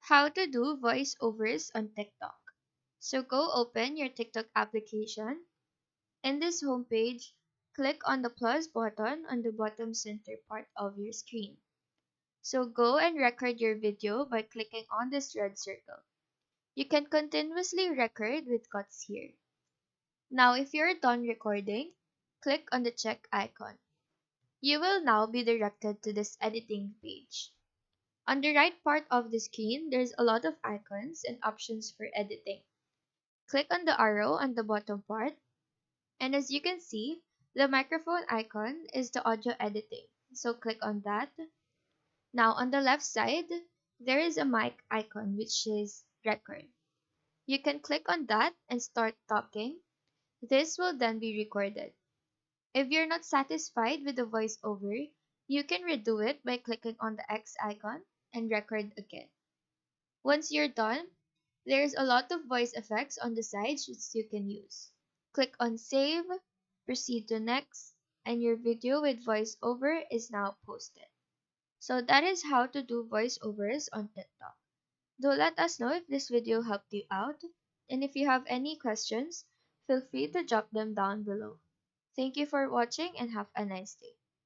How to do voiceovers on TikTok. So go open your TikTok application. In this homepage, click on the plus button on the bottom center part of your screen. So go and record your video by clicking on this red circle. You can continuously record with cuts here. Now if you're done recording, click on the check icon. You will now be directed to this editing page. On the right part of the screen, there's a lot of icons and options for editing. Click on the arrow on the bottom part, and as you can see, the microphone icon is the audio editing. So click on that. Now on the left side, there is a mic icon which is record. You can click on that and start talking. This will then be recorded. If you're not satisfied with the voiceover, you can redo it by clicking on the X icon and record again. Once you're done, there's a lot of voice effects on the sides which you can use. Click on save, proceed to next, and your video with voiceover is now posted. So that is how to do voiceovers on TikTok. Do let us know if this video helped you out, and if you have any questions, feel free to drop them down below. Thank you for watching and have a nice day.